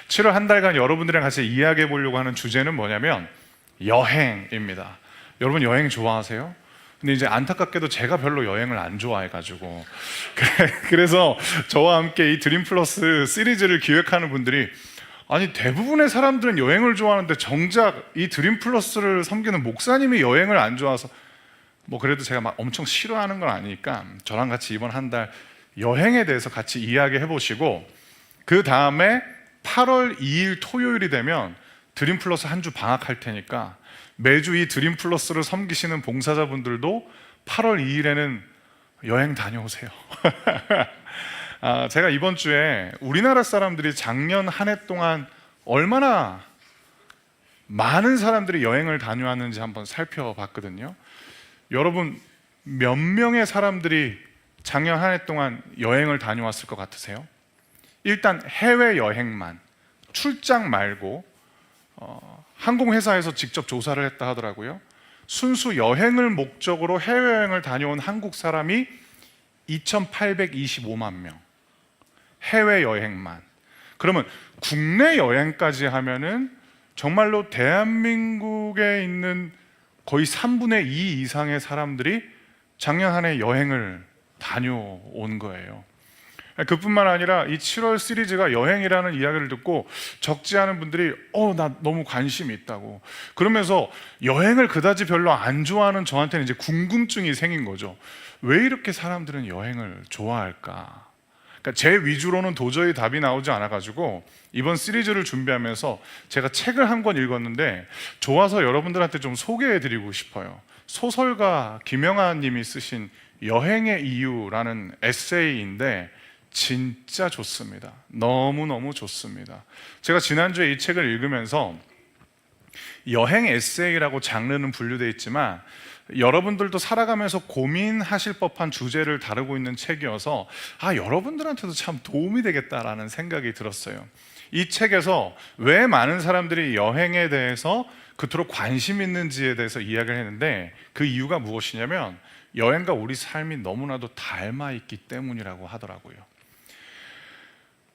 7월 한 달간 여러분들이랑 같이 이야기해 보려고 하는 주제는 뭐냐면 여행입니다. 여러분 여행 좋아하세요? 근데 이제 안타깝게도 제가 별로 여행을 안 좋아해가지고 그래서 저와 함께 이 드림 플러스 시리즈를 기획하는 분들이 아니 대부분의 사람들은 여행을 좋아하는데 정작 이 드림 플러스를 섬기는 목사님이 여행을 안 좋아해서 뭐 그래도 제가 막 엄청 싫어하는 건 아니니까 저랑 같이 이번 한 달 여행에 대해서 같이 이야기해 보시고 그 다음에 8월 2일 토요일이 되면 드림 플러스 한 주 방학할 테니까 매주 이 드림 플러스를 섬기시는 봉사자분들도 8월 2일에는 여행 다녀오세요. 제가 이번 주에 우리나라 사람들이 작년 한 해 동안 얼마나 많은 사람들이 여행을 다녀왔는지 한번 살펴봤거든요. 여러분 몇 명의 사람들이 작년 한 해 동안 여행을 다녀왔을 것 같으세요? 일단 해외여행만, 출장 말고 항공회사에서 직접 조사를 했다 하더라고요. 순수 여행을 목적으로 해외여행을 다녀온 한국 사람이 2,825만 명. 해외여행만. 그러면 국내 여행까지 하면은 정말로 대한민국에 있는 거의 3분의 2 이상의 사람들이 작년 한 해 여행을 다녀온 거예요. 그뿐만 아니라 이 7월 시리즈가 여행이라는 이야기를 듣고 적지 않은 분들이 나 너무 관심이 있다고 그러면서 여행을 그다지 별로 안 좋아하는 저한테는 이제 궁금증이 생긴 거죠. 왜 이렇게 사람들은 여행을 좋아할까? 그러니까 제 위주로는 도저히 답이 나오지 않아가지고 이번 시리즈를 준비하면서 제가 책을 한 권 읽었는데 좋아서 여러분들한테 좀 소개해드리고 싶어요. 소설가 김영하 님이 쓰신 여행의 이유라는 에세이인데 진짜 좋습니다. 너무너무 좋습니다. 제가 지난주에 이 책을 읽으면서 여행 에세이라고 장르는 분류되어 있지만 여러분들도 살아가면서 고민하실 법한 주제를 다루고 있는 책이어서 여러분들한테도 참 도움이 되겠다라는 생각이 들었어요. 이 책에서 왜 많은 사람들이 여행에 대해서 그토록 관심 있는지에 대해서 이야기를 했는데 그 이유가 무엇이냐면 여행과 우리 삶이 너무나도 닮아 있기 때문이라고 하더라고요.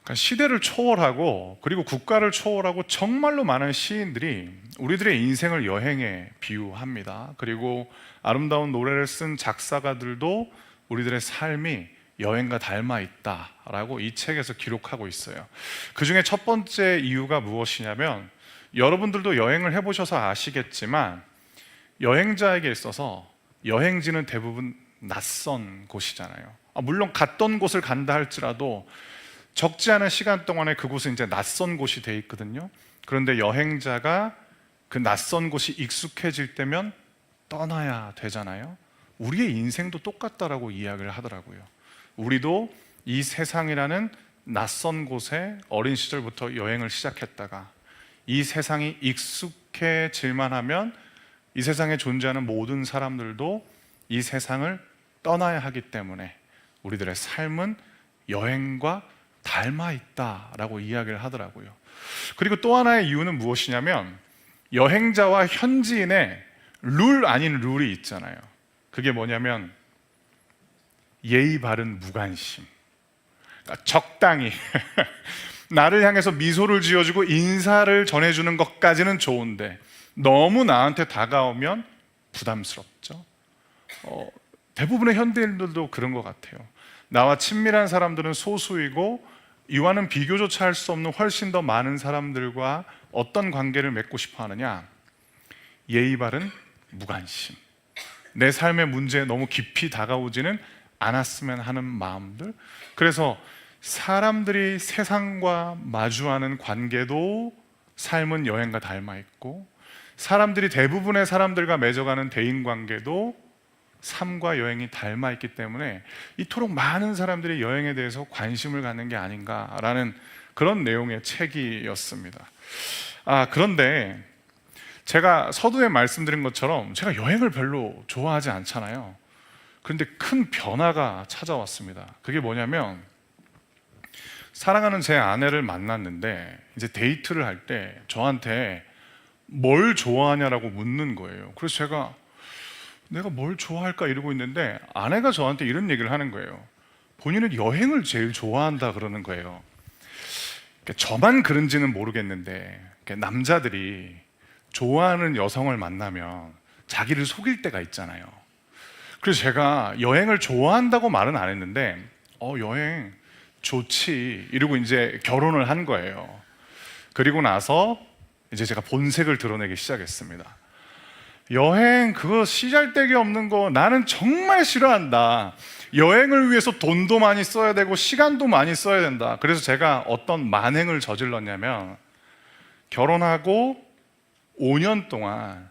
그러니까 시대를 초월하고 그리고 국가를 초월하고 정말로 많은 시인들이 우리들의 인생을 여행에 비유합니다. 그리고 아름다운 노래를 쓴 작사가들도 우리들의 삶이 여행과 닮아 있다라고 이 책에서 기록하고 있어요. 그 중에 첫 번째 이유가 무엇이냐면 여러분들도 여행을 해보셔서 아시겠지만 여행자에게 있어서 여행지는 대부분 낯선 곳이잖아요. 물론 갔던 곳을 간다 할지라도 적지 않은 시간 동안에 그곳은 이제 낯선 곳이 돼 있거든요. 그런데 여행자가 그 낯선 곳이 익숙해질 때면 떠나야 되잖아요. 우리의 인생도 똑같다라고 이야기를 하더라고요. 우리도 이 세상이라는 낯선 곳에 어린 시절부터 여행을 시작했다가 이 세상이 익숙해질만 하면 이 세상에 존재하는 모든 사람들도 이 세상을 떠나야 하기 때문에 우리들의 삶은 여행과 닮아 있다라고 이야기를 하더라고요. 그리고 또 하나의 이유는 무엇이냐면 여행자와 현지인의 룰 아닌 룰이 있잖아요. 그게 뭐냐면 예의 바른 무관심. 그러니까 적당히 나를 향해서 미소를 지어주고 인사를 전해주는 것까지는 좋은데 너무 나한테 다가오면 부담스럽죠. 대부분의 현대인들도 그런 것 같아요. 나와 친밀한 사람들은 소수이고 이와는 비교조차 할 수 없는 훨씬 더 많은 사람들과 어떤 관계를 맺고 싶어 하느냐? 예의 바른 무관심. 내 삶의 문제에 너무 깊이 다가오지는 않았으면 하는 마음들. 그래서 사람들이 세상과 마주하는 관계도 삶은 여행과 닮아 있고 사람들이 대부분의 사람들과 맺어가는 대인관계도 삶과 여행이 닮아 있기 때문에 이토록 많은 사람들이 여행에 대해서 관심을 갖는 게 아닌가라는 그런 내용의 책이었습니다. 그런데 제가 서두에 말씀드린 것처럼 제가 여행을 별로 좋아하지 않잖아요. 그런데 큰 변화가 찾아왔습니다. 그게 뭐냐면 사랑하는 제 아내를 만났는데 이제 데이트를 할 때 저한테 뭘 좋아하냐라고 묻는 거예요. 그래서 제가 내가 뭘 좋아할까 이러고 있는데 아내가 저한테 이런 얘기를 하는 거예요. 본인은 여행을 제일 좋아한다 그러는 거예요. 저만 그런지는 모르겠는데 남자들이 좋아하는 여성을 만나면 자기를 속일 때가 있잖아요. 그래서 제가 여행을 좋아한다고 말은 안 했는데 여행 좋지 이러고 이제 결혼을 한 거예요. 그리고 나서 이제 제가 본색을 드러내기 시작했습니다. 여행 그거 씨잘데기 없는 거 나는 정말 싫어한다. 여행을 위해서 돈도 많이 써야 되고 시간도 많이 써야 된다. 그래서 제가 어떤 만행을 저질렀냐면 결혼하고 5년 동안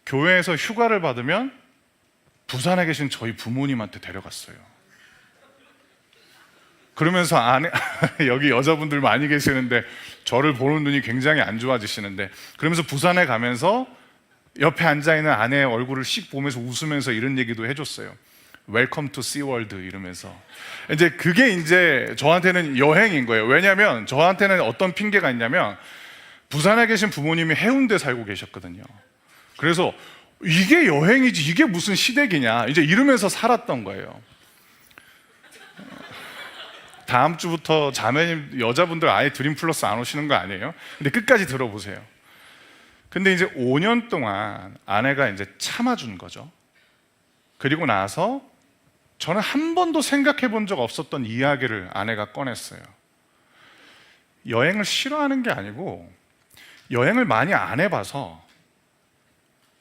교회에서 휴가를 받으면 부산에 계신 저희 부모님한테 데려갔어요. 그러면서 여기 여자분들 많이 계시는데 저를 보는 눈이 굉장히 안 좋아지시는데, 그러면서 부산에 가면서 옆에 앉아있는 아내의 얼굴을 씩 보면서 웃으면서 이런 얘기도 해줬어요. 웰컴 투 씨월드 이러면서. 이제 그게 이제 저한테는 여행인 거예요. 왜냐하면 저한테는 어떤 핑계가 있냐면 부산에 계신 부모님이 해운대 살고 계셨거든요. 그래서 이게 여행이지 이게 무슨 시댁이냐 이제 이러면서 살았던 거예요. 다음 주부터 자매님 여자분들 아예 드림 플러스 안 오시는 거 아니에요? 근데 끝까지 들어보세요. 근데 이제 5년 동안 아내가 이제 참아준 거죠. 그리고 나서 저는 한 번도 생각해 본 적 없었던 이야기를 아내가 꺼냈어요. 여행을 싫어하는 게 아니고 여행을 많이 안 해봐서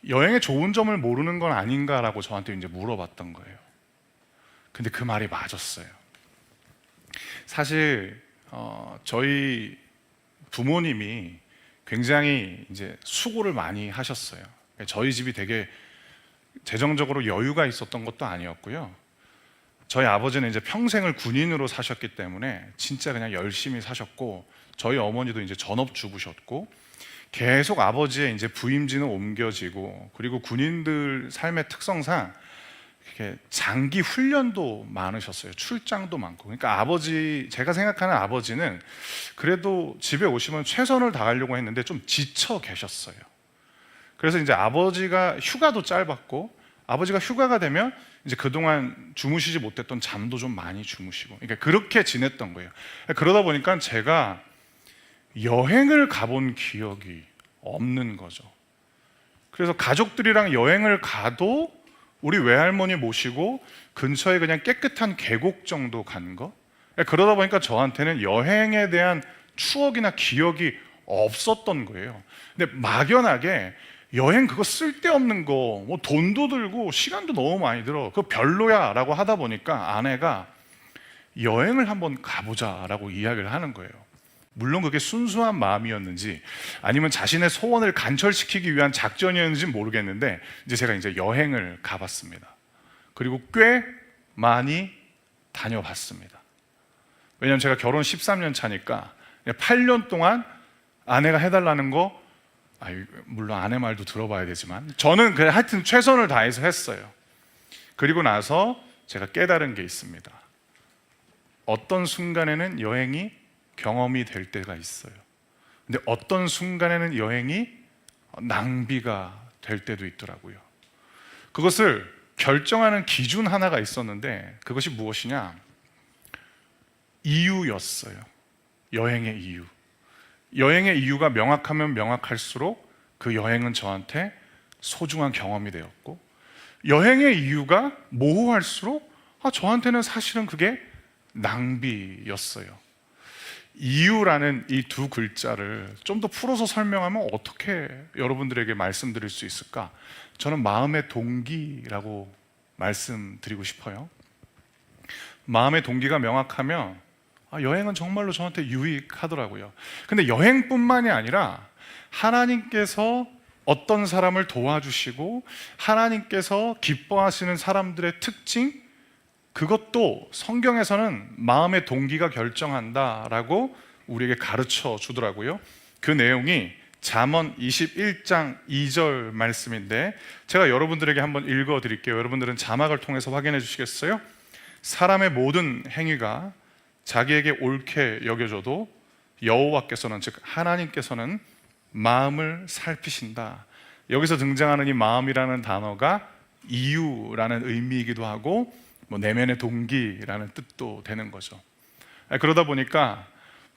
여행의 좋은 점을 모르는 건 아닌가라고 저한테 이제 물어봤던 거예요. 근데 그 말이 맞았어요. 사실 저희 부모님이 굉장히 이제 수고를 많이 하셨어요. 저희 집이 되게 재정적으로 여유가 있었던 것도 아니었고요. 저희 아버지는 이제 평생을 군인으로 사셨기 때문에 진짜 그냥 열심히 사셨고, 저희 어머니도 이제 전업주부셨고, 계속 아버지의 이제 부임지는 옮겨지고, 그리고 군인들 삶의 특성상 이렇게 장기 훈련도 많으셨어요. 출장도 많고. 그러니까 제가 생각하는 아버지는 그래도 집에 오시면 최선을 다하려고 했는데 좀 지쳐 계셨어요. 그래서 이제 아버지가 휴가도 짧았고, 아버지가 휴가가 되면 이제 그동안 주무시지 못했던 잠도 좀 많이 주무시고, 그러니까 그렇게 지냈던 거예요. 그러다 보니까 제가 여행을 가본 기억이 없는 거죠. 그래서 가족들이랑 여행을 가도 우리 외할머니 모시고 근처에 그냥 깨끗한 계곡 정도 간 거. 그러다 보니까 저한테는 여행에 대한 추억이나 기억이 없었던 거예요. 근데 막연하게 여행 그거 쓸데없는 거, 뭐 돈도 들고 시간도 너무 많이 들어, 그거 별로야 라고 하다 보니까 아내가 여행을 한번 가보자라고 이야기를 하는 거예요. 물론 그게 순수한 마음이었는지 아니면 자신의 소원을 간철시키기 위한 작전이었는지 모르겠는데 이제 제가 이제 여행을 가봤습니다. 그리고 꽤 많이 다녀봤습니다. 왜냐하면 제가 결혼 13년 차니까 8년 동안 아내가 해달라는 거, 물론 아내 말도 들어봐야 되지만 저는 그냥 하여튼 최선을 다해서 했어요. 그리고 나서 제가 깨달은 게 있습니다. 어떤 순간에는 여행이 경험이 될 때가 있어요. 근데 어떤 순간에는 여행이 낭비가 될 때도 있더라고요. 그것을 결정하는 기준 하나가 있었는데 그것이 무엇이냐? 이유였어요. 여행의 이유. 여행의 이유가 명확하면 명확할수록 그 여행은 저한테 소중한 경험이 되었고, 여행의 이유가 모호할수록 저한테는 사실은 그게 낭비였어요. 이유라는 이 두 글자를 좀 더 풀어서 설명하면 어떻게 여러분들에게 말씀드릴 수 있을까? 저는 마음의 동기라고 말씀드리고 싶어요. 마음의 동기가 명확하면 여행은 정말로 저한테 유익하더라고요. 근데 여행뿐만이 아니라 하나님께서 어떤 사람을 도와주시고 하나님께서 기뻐하시는 사람들의 특징, 그것도 성경에서는 마음의 동기가 결정한다라고 우리에게 가르쳐 주더라고요. 그 내용이 잠언 21장 2절 말씀인데 제가 여러분들에게 한번 읽어 드릴게요. 여러분들은 자막을 통해서 확인해 주시겠어요? 사람의 모든 행위가 자기에게 옳게 여겨져도 여호와께서는, 즉 하나님께서는 마음을 살피신다. 여기서 등장하는 이 마음이라는 단어가 이유라는 의미이기도 하고 내면의 동기라는 뜻도 되는 거죠. 그러다 보니까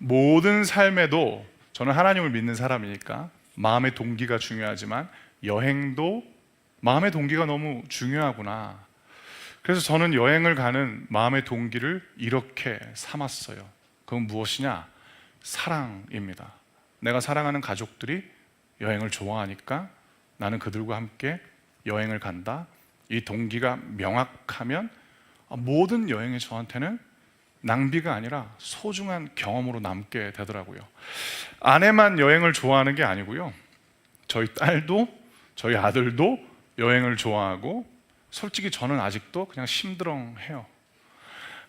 모든 삶에도 저는 하나님을 믿는 사람이니까 마음의 동기가 중요하지만 여행도 마음의 동기가 너무 중요하구나. 그래서 저는 여행을 가는 마음의 동기를 이렇게 삼았어요. 그건 무엇이냐? 사랑입니다. 내가 사랑하는 가족들이 여행을 좋아하니까 나는 그들과 함께 여행을 간다. 이 동기가 명확하면 모든 여행이 저한테는 낭비가 아니라 소중한 경험으로 남게 되더라고요. 아내만 여행을 좋아하는 게 아니고요, 저희 딸도 저희 아들도 여행을 좋아하고, 솔직히 저는 아직도 그냥 심드렁해요.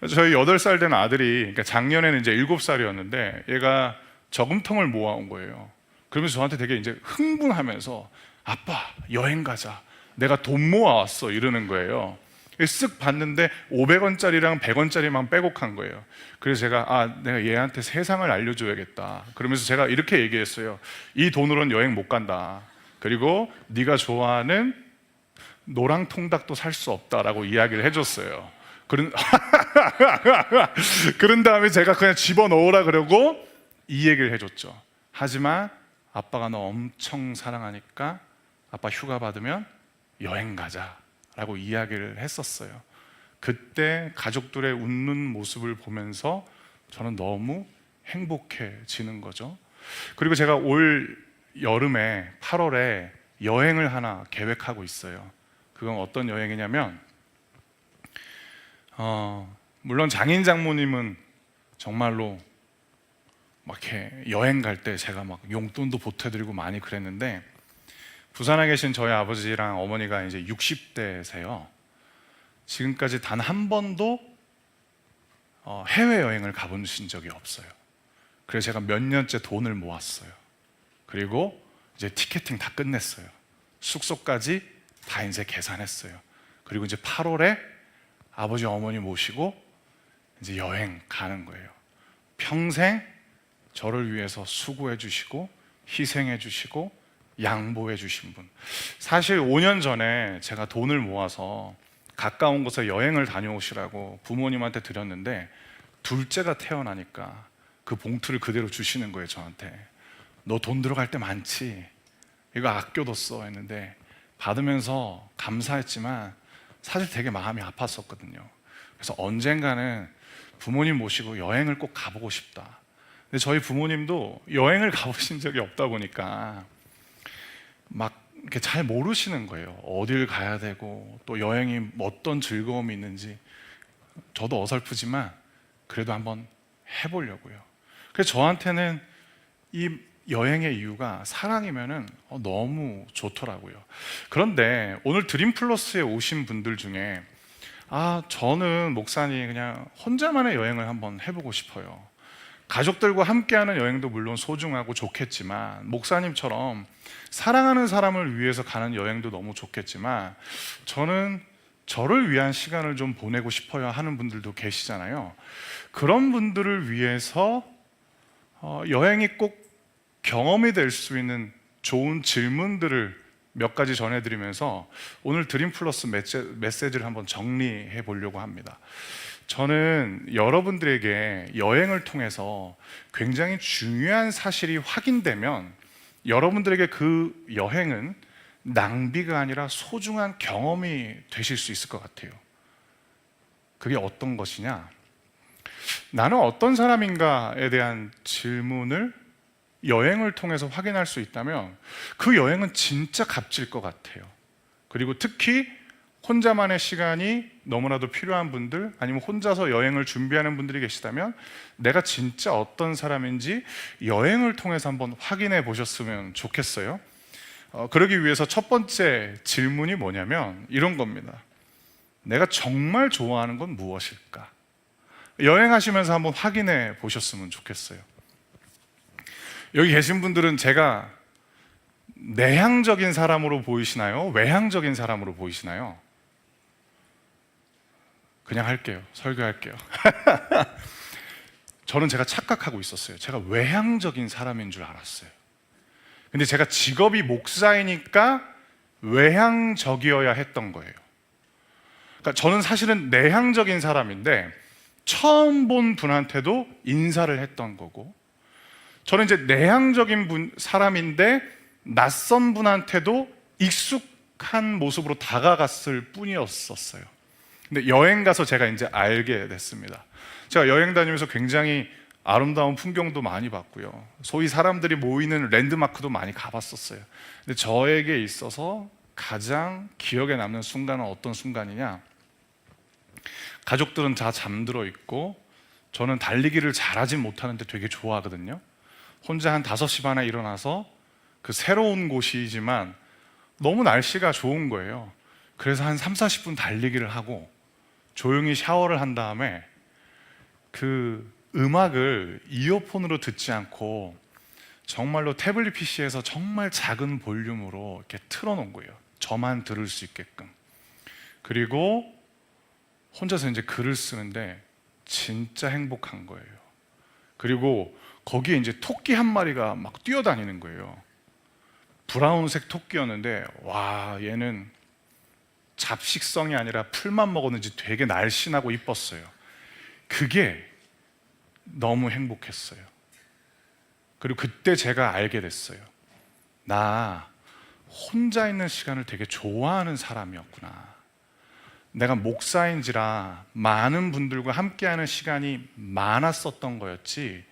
저희 8살 된 아들이, 그러니까 작년에는 이제 7살이었는데 얘가 저금통을 모아온 거예요. 그러면서 저한테 되게 이제 흥분하면서 아빠 여행 가자, 내가 돈 모아왔어, 이러는 거예요. 쓱 봤는데 500원짜리랑 100원짜리만 빼곡한 거예요. 그래서 제가 내가 얘한테 세상을 알려줘야겠다. 그러면서 제가 이렇게 얘기했어요. 이 돈으로는 여행 못 간다. 그리고 네가 좋아하는 노랑 통닭도 살 수 없다라고 이야기를 해줬어요. 그런 다음에 제가 그냥 집어넣으라 그러고 이 얘기를 해줬죠. 하지만 아빠가 너 엄청 사랑하니까 아빠 휴가 받으면 여행 가자 라고 이야기를 했었어요. 그때 가족들의 웃는 모습을 보면서 저는 너무 행복해지는 거죠. 그리고 제가 올 여름에 8월에 여행을 하나 계획하고 있어요. 그건 어떤 여행이냐면, 물론 장인 장모님은 정말로 막 이렇게 여행 갈 때 제가 막 용돈도 보태드리고 많이 그랬는데, 부산에 계신 저희 아버지랑 어머니가 이제 60대세요. 지금까지 단 한 번도 해외여행을 가보신 적이 없어요. 그래서 제가 몇 년째 돈을 모았어요. 그리고 이제 티켓팅 다 끝냈어요. 숙소까지 다 이제 계산했어요. 그리고 이제 8월에 아버지 어머니 모시고 이제 여행 가는 거예요. 평생 저를 위해서 수고해 주시고 희생해 주시고 양보해 주신 분. 사실 5년 전에 제가 돈을 모아서 가까운 곳에 여행을 다녀오시라고 부모님한테 드렸는데, 둘째가 태어나니까 그 봉투를 그대로 주시는 거예요. 저한테 너 돈 들어갈 때 많지? 이거 아껴뒀어 했는데, 받으면서 감사했지만 사실 되게 마음이 아팠었거든요. 그래서 언젠가는 부모님 모시고 여행을 꼭 가보고 싶다. 근데 저희 부모님도 여행을 가보신 적이 없다 보니까 막 이렇게 잘 모르시는 거예요. 어딜 가야 되고 또 여행이 어떤 즐거움이 있는지. 저도 어설프지만 그래도 한번 해보려고요. 그래서 저한테는 이 여행의 이유가 사랑이면은 너무 좋더라고요. 그런데 오늘 드림플러스에 오신 분들 중에 저는 목사님 그냥 혼자만의 여행을 한번 해보고 싶어요. 가족들과 함께하는 여행도 물론 소중하고 좋겠지만, 목사님처럼 사랑하는 사람을 위해서 가는 여행도 너무 좋겠지만, 저는 저를 위한 시간을 좀 보내고 싶어요 하는 분들도 계시잖아요. 그런 분들을 위해서 여행이 꼭 경험이 될 수 있는 좋은 질문들을 몇 가지 전해드리면서 오늘 드림플러스 메시지를 한번 정리해 보려고 합니다. 저는 여러분들에게 여행을 통해서 굉장히 중요한 사실이 확인되면 여러분들에게 그 여행은 낭비가 아니라 소중한 경험이 되실 수 있을 것 같아요. 그게 어떤 것이냐? 나는 어떤 사람인가에 대한 질문을 여행을 통해서 확인할 수 있다면 그 여행은 진짜 값질 것 같아요. 그리고 특히 혼자만의 시간이 너무나도 필요한 분들, 아니면 혼자서 여행을 준비하는 분들이 계시다면 내가 진짜 어떤 사람인지 여행을 통해서 한번 확인해 보셨으면 좋겠어요. 그러기 위해서 첫 번째 질문이 뭐냐면 이런 겁니다. 내가 정말 좋아하는 건 무엇일까? 여행하시면서 한번 확인해 보셨으면 좋겠어요. 여기 계신 분들은 제가 내향적인 사람으로 보이시나요? 외향적인 사람으로 보이시나요? 그냥 할게요. 설교할게요. 저는 제가 착각하고 있었어요. 제가 외향적인 사람인 줄 알았어요. 근데 제가 직업이 목사이니까 외향적이어야 했던 거예요. 그러니까 저는 사실은 내향적인 사람인데 처음 본 분한테도 인사를 했던 거고, 저는 이제 내향적인 사람인데 낯선 분한테도 익숙한 모습으로 다가갔을 뿐이었었어요. 근데 여행 가서 제가 이제 알게 됐습니다. 제가 여행 다니면서 굉장히 아름다운 풍경도 많이 봤고요. 소위 사람들이 모이는 랜드마크도 많이 가봤었어요. 근데 저에게 있어서 가장 기억에 남는 순간은 어떤 순간이냐? 가족들은 다 잠들어 있고 저는 달리기를 잘하진 못하는데 되게 좋아하거든요. 혼자 한 5시 반에 일어나서 그 새로운 곳이지만 너무 날씨가 좋은 거예요. 그래서 한 30-40분 달리기를 하고 조용히 샤워를 한 다음에 그 음악을 이어폰으로 듣지 않고 정말로 태블릿 PC에서 정말 작은 볼륨으로 이렇게 틀어놓은 거예요. 저만 들을 수 있게끔. 그리고 혼자서 이제 글을 쓰는데 진짜 행복한 거예요. 그리고 거기에 이제 토끼 한 마리가 막 뛰어다니는 거예요. 브라운색 토끼였는데 와, 얘는 잡식성이 아니라 풀만 먹었는지 되게 날씬하고 이뻤어요. 그게 너무 행복했어요. 그리고 그때 제가 알게 됐어요. 나 혼자 있는 시간을 되게 좋아하는 사람이었구나. 내가 목사인지라 많은 분들과 함께하는 시간이 많았었던 거였지,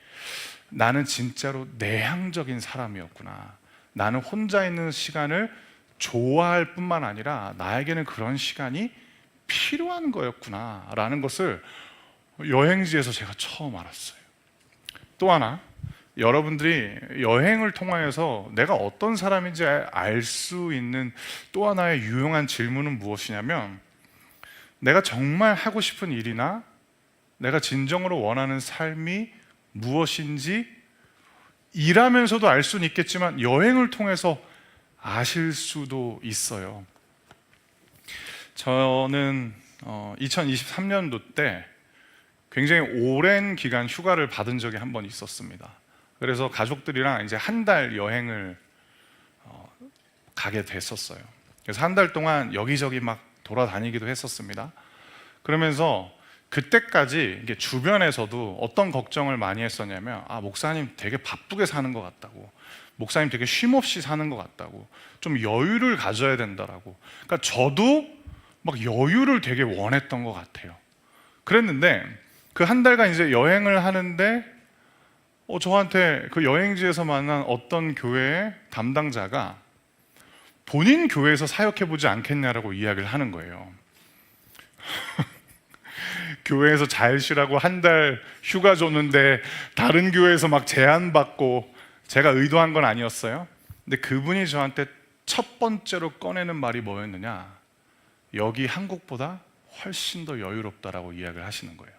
나는 진짜로 내향적인 사람이었구나. 나는 혼자 있는 시간을 좋아할 뿐만 아니라 나에게는 그런 시간이 필요한 거였구나 라는 것을 여행지에서 제가 처음 알았어요. 또 하나, 여러분들이 여행을 통하여서 내가 어떤 사람인지 알 수 있는 또 하나의 유용한 질문은 무엇이냐면, 내가 정말 하고 싶은 일이나 내가 진정으로 원하는 삶이 무엇인지 일하면서도 알 수는 있겠지만 여행을 통해서 아실 수도 있어요. 저는 2023년도 때 굉장히 오랜 기간 휴가를 받은 적이 한 번 있었습니다. 그래서 가족들이랑 이제 한 달 여행을 가게 됐었어요. 그래서 한 달 동안 여기저기 막 돌아다니기도 했었습니다. 그러면서 그때까지 이게 주변에서도 어떤 걱정을 많이 했었냐면, 목사님 되게 바쁘게 사는 것 같다고, 목사님 되게 쉼없이 사는 것 같다고, 좀 여유를 가져야 된다라고. 그러니까 저도 막 여유를 되게 원했던 것 같아요. 그랬는데 그 한 달간 이제 여행을 하는데 저한테 그 여행지에서 만난 어떤 교회의 담당자가 본인 교회에서 사역해보지 않겠냐라고 이야기를 하는 거예요. 교회에서 잘 쉬라고 한 달 휴가 줬는데 다른 교회에서 막 제안받고, 제가 의도한 건 아니었어요. 근데 그분이 저한테 첫 번째로 꺼내는 말이 뭐였느냐, 여기 한국보다 훨씬 더 여유롭다라고 이야기를 하시는 거예요.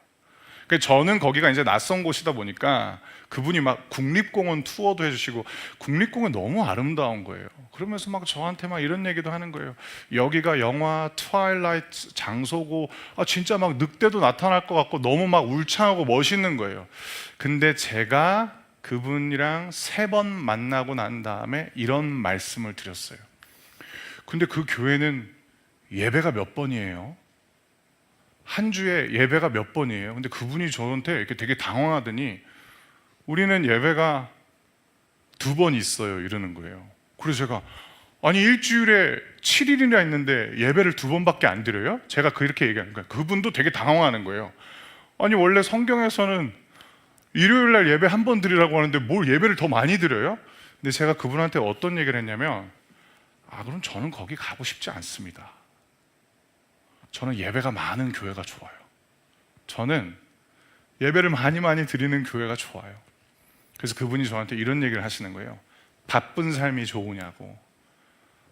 저는 거기가 이제 낯선 곳이다 보니까 그분이 막 국립공원 투어도 해주시고, 국립공원 너무 아름다운 거예요. 그러면서 막 저한테 막 이런 얘기도 하는 거예요. 여기가 영화 트와일라이트 장소고, 진짜 막 늑대도 나타날 것 같고 너무 막 울창하고 멋있는 거예요. 근데 제가 그분이랑 3번 만나고 난 다음에 이런 말씀을 드렸어요. 근데 그 교회는 예배가 몇 번이에요? 한 주에 예배가 몇 번이에요? 근데 그분이 저한테 이렇게 되게 당황하더니, 우리는 예배가 2번 있어요 이러는 거예요. 그래서 제가, 아니 일주일에 7일이나 있는데 예배를 2번밖에 안 드려요? 제가 그렇게 얘기하는 거예요. 그분도 되게 당황하는 거예요. 아니 원래 성경에서는 일요일 날 예배 1번 드리라고 하는데 뭘 예배를 더 많이 드려요? 근데 제가 그분한테 어떤 얘기를 했냐면, 그럼 저는 거기 가고 싶지 않습니다. 저는 예배가 많은 교회가 좋아요. 저는 예배를 많이 드리는 교회가 좋아요. 그래서 그분이 저한테 이런 얘기를 하시는 거예요. 바쁜 삶이 좋으냐고.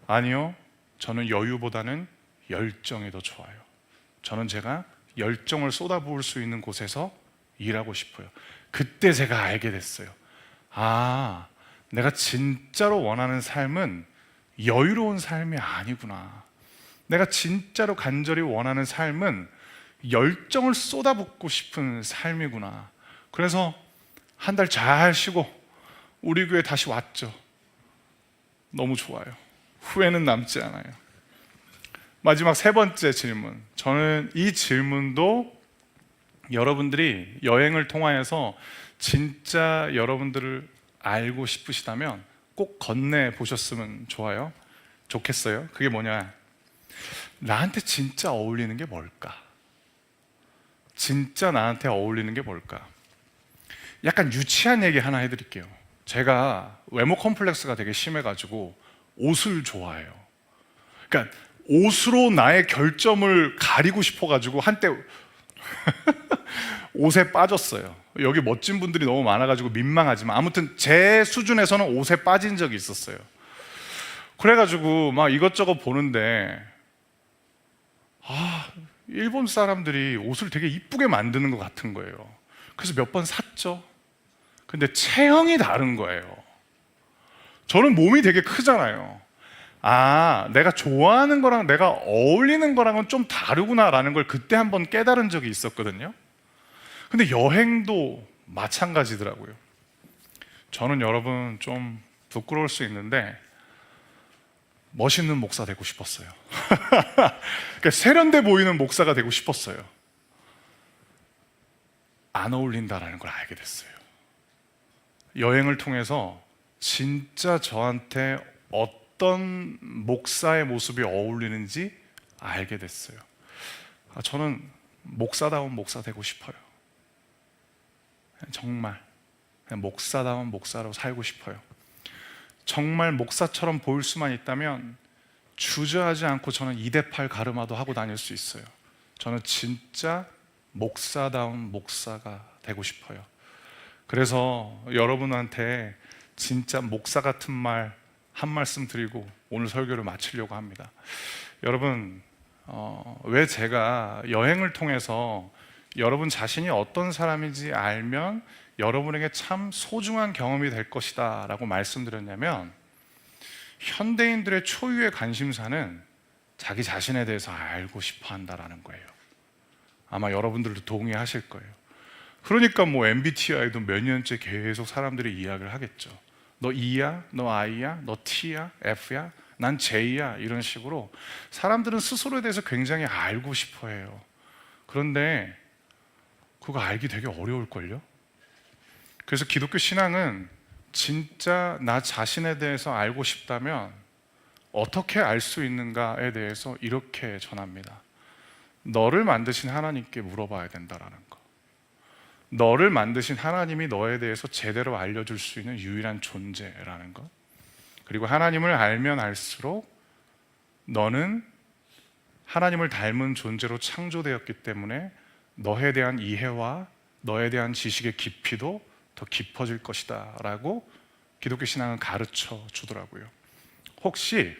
아니요, 저는 여유보다는 열정이 더 좋아요. 저는 제가 열정을 쏟아부을 수 있는 곳에서 일하고 싶어요. 그때 제가 알게 됐어요. 내가 진짜로 원하는 삶은 여유로운 삶이 아니구나. 내가 진짜로 간절히 원하는 삶은 열정을 쏟아붓고 싶은 삶이구나. 그래서 한 달 잘 쉬고 우리 교회 다시 왔죠. 너무 좋아요. 후회는 남지 않아요. 마지막 3번째 질문. 저는 이 질문도 여러분들이 여행을 통하여서 진짜 여러분들을 알고 싶으시다면 꼭 건네 보셨으면 좋겠어요. 그게 뭐냐? 나한테 진짜 어울리는 게 뭘까? 진짜 나한테 어울리는 게 뭘까? 약간 유치한 얘기 하나 해드릴게요. 제가 외모 컴플렉스가 되게 심해가지고 옷을 좋아해요. 그러니까 옷으로 나의 결점을 가리고 싶어가지고 한때 옷에 빠졌어요. 여기 멋진 분들이 너무 많아가지고 민망하지만 아무튼 제 수준에서는 옷에 빠진 적이 있었어요. 그래가지고 막 이것저것 보는데 일본 사람들이 옷을 되게 이쁘게 만드는 것 같은 거예요. 그래서 몇 번 샀죠. 근데 체형이 다른 거예요. 저는 몸이 되게 크잖아요. 내가 좋아하는 거랑 내가 어울리는 거랑은 좀 다르구나라는 걸 그때 한번 깨달은 적이 있었거든요. 근데 여행도 마찬가지더라고요. 저는 여러분 좀 부끄러울 수 있는데 멋있는 목사 되고 싶었어요. 그러니까 세련돼 보이는 목사가 되고 싶었어요. 안 어울린다라는 걸 알게 됐어요. 여행을 통해서 진짜 저한테 어떤 목사의 모습이 어울리는지 알게 됐어요. 저는 목사다운 목사 되고 싶어요. 정말 그냥 목사다운 목사로 살고 싶어요. 정말 목사처럼 보일 수만 있다면 주저하지 않고 저는 2대8 가르마도 하고 다닐 수 있어요. 저는 진짜 목사다운 목사가 되고 싶어요. 그래서 여러분한테 진짜 목사 같은 말 한 말씀 드리고 오늘 설교를 마치려고 합니다. 여러분, 왜 제가 여행을 통해서 여러분 자신이 어떤 사람인지 알면 여러분에게 참 소중한 경험이 될 것이다 라고 말씀드렸냐면, 현대인들의 초유의 관심사는 자기 자신에 대해서 알고 싶어 한다라는 거예요. 아마 여러분들도 동의하실 거예요. 그러니까 뭐 MBTI도 몇 년째 계속 사람들이 이야기를 하겠죠. 너 E야? 너 I야? 너 T야? F야? 난 J야? 이런 식으로 사람들은 스스로에 대해서 굉장히 알고 싶어 해요. 그런데 그거 알기 되게 어려울걸요? 그래서 기독교 신앙은 진짜 나 자신에 대해서 알고 싶다면 어떻게 알 수 있는가에 대해서 이렇게 전합니다. 너를 만드신 하나님께 물어봐야 된다라는 거. 너를 만드신 하나님이 너에 대해서 제대로 알려줄 수 있는 유일한 존재라는 것. 그리고 하나님을 알면 알수록 너는 하나님을 닮은 존재로 창조되었기 때문에 너에 대한 이해와 너에 대한 지식의 깊이도 더 깊어질 것이다 라고 기독교 신앙은 가르쳐 주더라고요. 혹시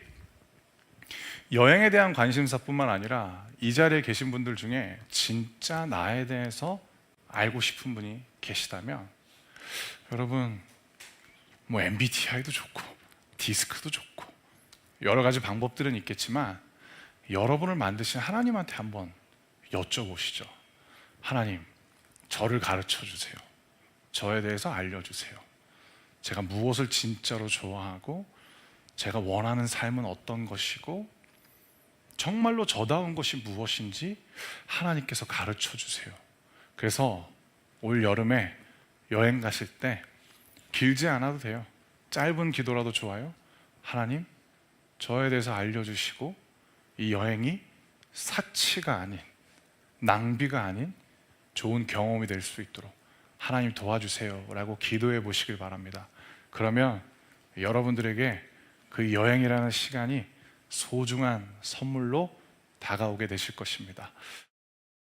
여행에 대한 관심사뿐만 아니라 이 자리에 계신 분들 중에 진짜 나에 대해서 알고 싶은 분이 계시다면, 여러분 뭐 MBTI도 좋고 디스크도 좋고 여러 가지 방법들은 있겠지만 여러분을 만드신 하나님한테 한번 여쭤보시죠. 하나님, 저를 가르쳐 주세요. 저에 대해서 알려주세요. 제가 무엇을 진짜로 좋아하고 제가 원하는 삶은 어떤 것이고 정말로 저다운 것이 무엇인지 하나님께서 가르쳐 주세요. 그래서 올 여름에 여행 가실 때 길지 않아도 돼요. 짧은 기도라도 좋아요. 하나님, 저에 대해서 알려주시고 이 여행이 사치가 아닌, 낭비가 아닌 좋은 경험이 될 수 있도록 하나님 도와주세요 라고 기도해 보시길 바랍니다. 그러면 여러분들에게 그 여행이라는 시간이 소중한 선물로 다가오게 되실 것입니다.